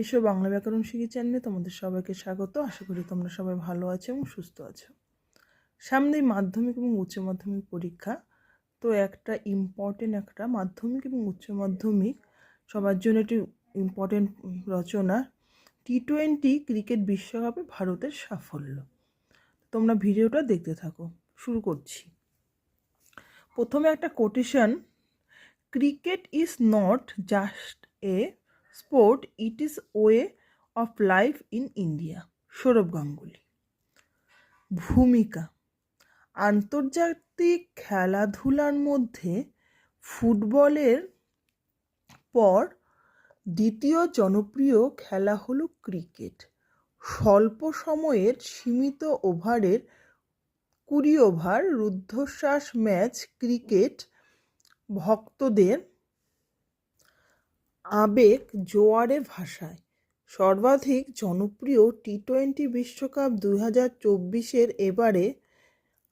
এসো বাংলা ব্যাকরণ শিখি চ্যানেলে তোমাদের সবাইকে স্বাগত। আশা করি তোমরা সবাই ভালো আছো এবং সুস্থ আছো। সামনেই মাধ্যমিক এবং উচ্চ মাধ্যমিক পরীক্ষা, তো একটা মাধ্যমিক এবং উচ্চ মাধ্যমিক সবার জন্য একটি ইম্পর্টেন্ট রচনা, টি-20 ক্রিকেট বিশ্বকাপে ভারতের সাফল্য। তোমরা ভিডিওটা দেখতে থাকো। শুরু করছি। প্রথমে একটা quotation, cricket is not just a sport, it is way of life in India. Sourav Ganguly. ভূমিকা, আন্তর্জাতিক খেলাধুলার মধ্যে ফুটবলের পর দ্বিতীয় জনপ্রিয় খেলা হলো ক্রিকেট। স্বল্প সময়ের সীমিত ওভারের 20 ওভার রুদ্ধশ্বাস ম্যাচ ক্রিকেট ভক্তদের আবেগ জোয়ারে ভাসায়। সর্বাধিক জনপ্রিয় টি-20 বিশ্বকাপ 2024-এর এবারে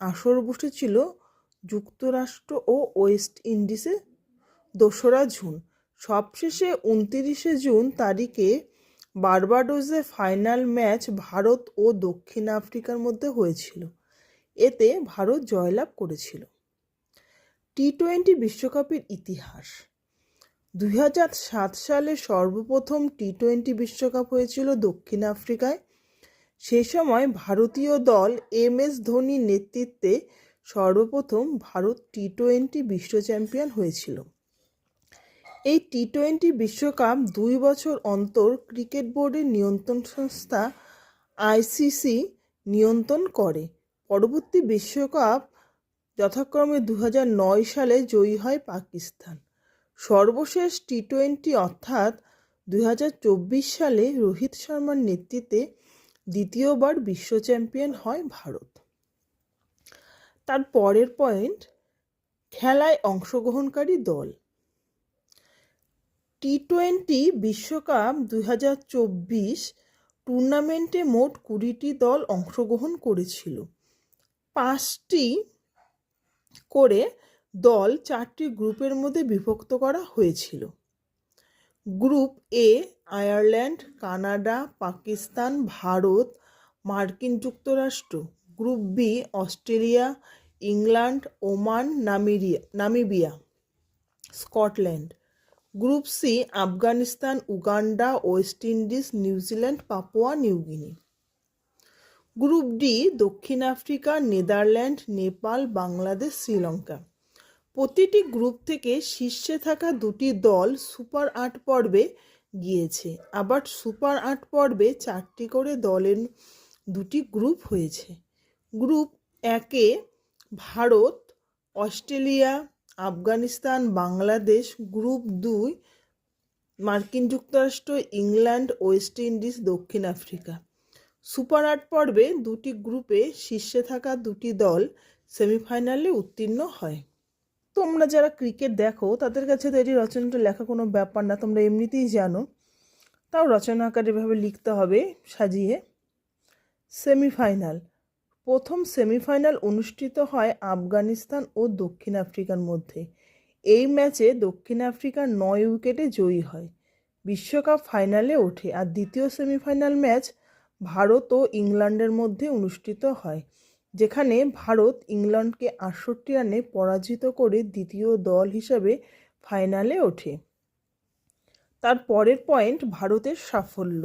আসর বসেছিল যুক্তরাষ্ট্র ও ওয়েস্ট ইন্ডিজে 2রা জুন। সবশেষে 29শে জুন তারিখে বার্বাডোসে ফাইনাল ম্যাচ ভারত ও দক্ষিণ আফ্রিকার মধ্যে হয়েছিল। এতে ভারত জয়লাভ করেছিল। টি-20 বিশ্বকাপের ইতিহাস। 2007 সালে সর্বপ্রথম টি-20 বিশ্বকাপ হয়েছিল দক্ষিণ আফ্রিকায়। সে সময় ভারতীয় দল MS ধোনির নেতৃত্বে সর্বপ্রথম ভারত টি-20 বিশ্ব চ্যাম্পিয়ন হয়েছিল। এই টি-20 বিশ্বকাপ 2 বছর অন্তর ক্রিকেট বোর্ডের নিয়ন্ত্রণ সংস্থা ICC নিয়ন্ত্রণ করে। পরবর্তী বিশ্বকাপ যথাক্রমে 2009 সালে জয়ী হয় পাকিস্তান। সর্বশেষ টি-20 অর্থাৎ 2024 সালে রোহিত শর্মার নেতৃত্বে দ্বিতীয়বার বিশ্ব চ্যাম্পিয়ন হয় ভারত। তার পরের পয়েন্ট, খেলায় অংশগ্রহণকারী দল। টি-20 বিশ্বকাপ 2024 টুর্নামেন্টে মোট 20টি দল অংশগ্রহণ করেছিল। 5টি করে দল 4টি গ্রুপের মধ্যে বিভক্ত করা হয়েছিল। Group A Ireland, Canada, Pakistan, Bharat, মার্কিন যুক্তরাষ্ট্র। Group B Australia, England, Oman, Namibia, Scotland. Group C Afghanistan, Uganda, West Indies, New Zealand, Papua New Guinea. Group D দক্ষিণ আফ্রিকা, নেদারল্যান্ড, নেপাল, বাংলাদেশ, শ্রীলঙ্কা। প্রতিটি গ্রুপ থেকে শীর্ষে থাকা 2টি দল সুপার 8 পর্বে গিয়েছে। আবার সুপার 8 পর্বে 4টি করে দলের 2টি গ্রুপ হয়েছে। গ্রুপ একে ভারত, অস্ট্রেলিয়া, আফগানিস্তান, বাংলাদেশ। গ্রুপ 2 মার্কিন যুক্তরাষ্ট্র, ইংল্যান্ড, ওয়েস্ট ইন্ডিজ, দক্ষিণ আফ্রিকা। সুপার 8 পর্বে 2টি গ্রুপে শীর্ষে থাকা 2টি দল সেমিফাইনালে উত্তীর্ণ হয়। তোমরা যারা ক্রিকেট দেখো তাদের কাছে তো এটি রচনাটা লেখা কোনো ব্যাপার না, তোমরা এমনিতেই জানো। তাও রচনা আকারে এভাবে লিখতে হবে সাজিয়ে। সেমিফাইনাল। প্রথম সেমিফাইনাল অনুষ্ঠিত হয় আফগানিস্তান ও দক্ষিণ আফ্রিকার মধ্যে। এই ম্যাচে দক্ষিণ আফ্রিকা 9 উইকেটে জয়ী হয়, বিশ্বকাপ ফাইনালে ওঠে। আর দ্বিতীয় সেমিফাইনাল ম্যাচ ভারত ও ইংল্যান্ডের মধ্যে অনুষ্ঠিত হয়, যেখানে ভারত ইংল্যান্ডকে 68 রানে পরাজিত করে দ্বিতীয় দল হিসাবে ফাইনালে ওঠে। তার পরের পয়েন্ট, ভারতের সাফল্য।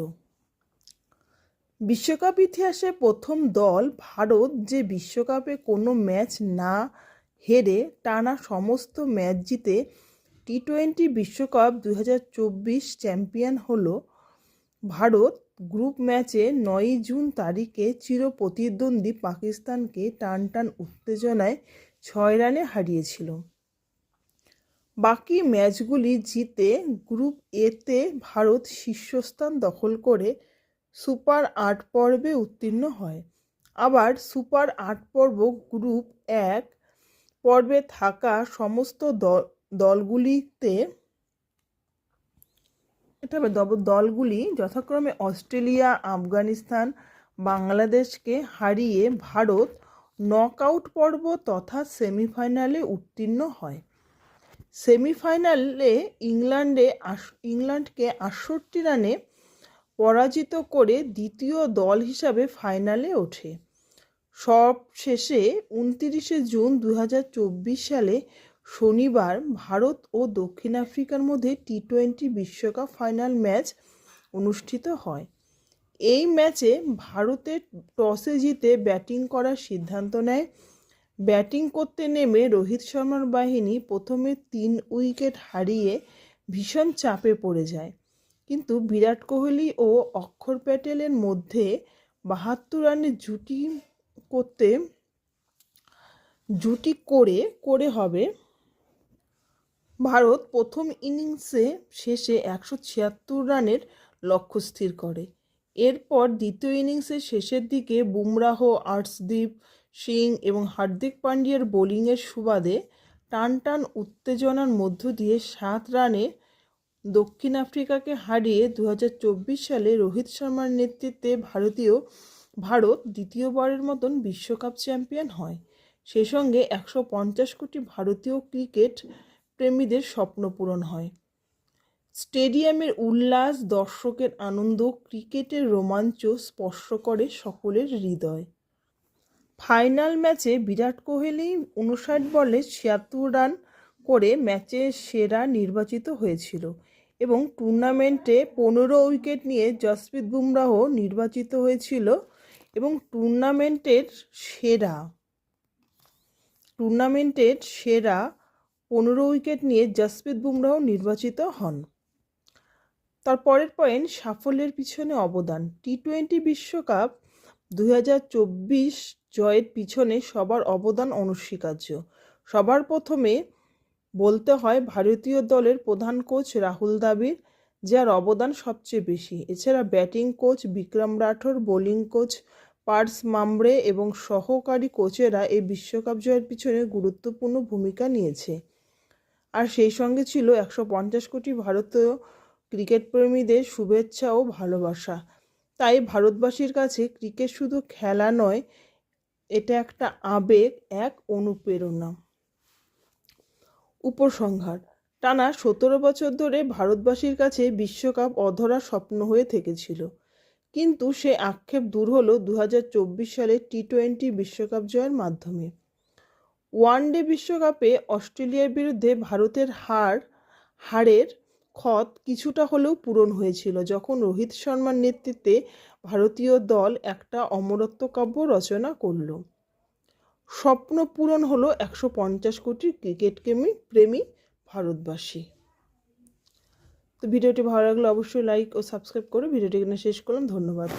বিশ্বকাপ ইতিহাসে প্রথম দল ভারত যে বিশ্বকাপে কোনো ম্যাচ না হেরে টানা সমস্ত ম্যাচ জিতে টি-20 বিশ্বকাপ 2024 চ্যাম্পিয়ন হলো। ভারত গ্রুপ ম্যাচে 9 জুন তারিখে চিরপ্রতিদ্বন্দ্বী পাকিস্তানকে টান উত্তেজনায় 6 রানে হারিয়েছিল। বাকি ম্যাচগুলি জিতে গ্রুপ এতে ভারত শীর্ষস্থান দখল করে সুপার 8 পর্বে উত্তীর্ণ হয়। আবার সুপার 8 পর্ব গ্রুপ 1 পর্বে থাকা সমস্ত দলগুলি যথাক্রমে অস্ট্রেলিয়া, আফগানিস্তান, বাংলাদেশকে হারিয়ে ভারত নকআউট পর্ব তথা সেমিফাইনালে উত্তীর্ণ হয়। সেমিফাইনালে ইংল্যান্ডকে 68 রানে পরাজিত করে দ্বিতীয় দল হিসাবে ফাইনালে ওঠে। সব শেষে 29শে জুন 2024 সালে শনিবার ভারত ও দক্ষিণ আফ্রিকার মধ্যে টি-20 বিশ্বকাপ ফাইনাল ম্যাচ অনুষ্ঠিত হয়। এই ম্যাচে ভারতের টসে জিতে ব্যাটিং করার সিদ্ধান্ত নেয়। ব্যাটিং করতে নেমে রোহিত শর্মার বাহিনী প্রথমে 3 উইকেট হারিয়ে ভীষণ চাপে পড়ে যায়, কিন্তু বিরাট কোহলি ও অক্ষর প্যাটেলের মধ্যে 72 রানের জুটি করে হবে ভারত প্রথম ইনিংসে শেষে 176 রানের লক্ষ্য স্থির করে। এরপর দ্বিতীয় ইনিংসের শেষের দিকে বুমরাহ, আর্শদীপ সিং এবং হার্দিক পান্ডিয়ার বোলিংয়ের সুবাদে টান উত্তেজনার মধ্য দিয়ে 7 রানে দক্ষিণ আফ্রিকাকে হারিয়ে 2024 সালে রোহিত শর্মার নেতৃত্বে ভারত দ্বিতীয়বারের মতন বিশ্বকাপ চ্যাম্পিয়ন হয়। সেই সঙ্গে 150 কোটি ভারতীয় ক্রিকেট প্রেমীদের স্বপ্ন পূরণ হয়। স্টেডিয়ামের উল্লাস, দর্শকের আনন্দ, ক্রিকেটের রোমাঞ্চ স্পর্শ করে সকলের হৃদয়। ফাইনাল ম্যাচে বিরাট কোহলি 59 বলে 76 রান করে ম্যাচের সেরা নির্বাচিত হয়েছিল এবং টুর্নামেন্টে 15 উইকেট নিয়ে জসপ্রীত বুমরাহ নির্বাচিত হয়েছিল এবং টুর্নামেন্টের সেরা 15 উইকেট নিয়ে জসপ্রীত বুমরাহ নির্বাচিত হন। তারপরের পয়েন্ট, সাফল্যের পিছনে অবদান। টি-20 বিশ্বকাপ 2024 জয়ের পিছনে সবার অবদান অনস্বীকার্য। সবার প্রথমে বলতে হয় ভারতীয় দলের প্রধান কোচ রাহুল দ্রাবিড়, যার অবদান সবচেয়ে বেশি। এছাড়া batting coach Vikram Rathour, bowling coach Paras Mhambrey এবং সহকারী কোচেরা এই বিশ্বকাপ জয়ের পিছনে গুরুত্বপূর্ণ ভূমিকা নিয়েছে। আর সেই সঙ্গে ছিল 150 কোটি ভারতীয় ক্রিকেট প্রেমীদের শুভেচ্ছা ও ভালোবাসা। তাই ভারতবাসীর কাছে ক্রিকেট শুধু খেলা নয়, এটা একটা আবেগ, এক অনুপ্রেরণা। উপসংহার: টানা 17 বছর ধরে ভারতবাসীর কাছে বিশ্বকাপ অধরা স্বপ্ন হয়ে থেকেছিল, কিন্তু সে আক্ষেপ দূর হলো 2024 সালে টি-20 বিশ্বকাপ জয়ের মাধ্যমে। ওয়ানডে বিশ্বকাপে অস্ট্রেলিয়ার বিরুদ্ধে ভারতের হারের ক্ষত কিছুটা হলেও পূরণ হয়েছিল যখন রোহিত শর্মার নেতৃত্বে ভারতীয় দল একটা অমরত্ব কাব্য রচনা করল। স্বপ্ন পূরণ হলো 150 কোটি ক্রিকেট প্রেমী ভারতবাসী। তো ভিডিওটি ভালো লাগলে অবশ্যই লাইক ও সাবস্ক্রাইব করে ভিডিওটি এখানে শেষ করলাম। ধন্যবাদ।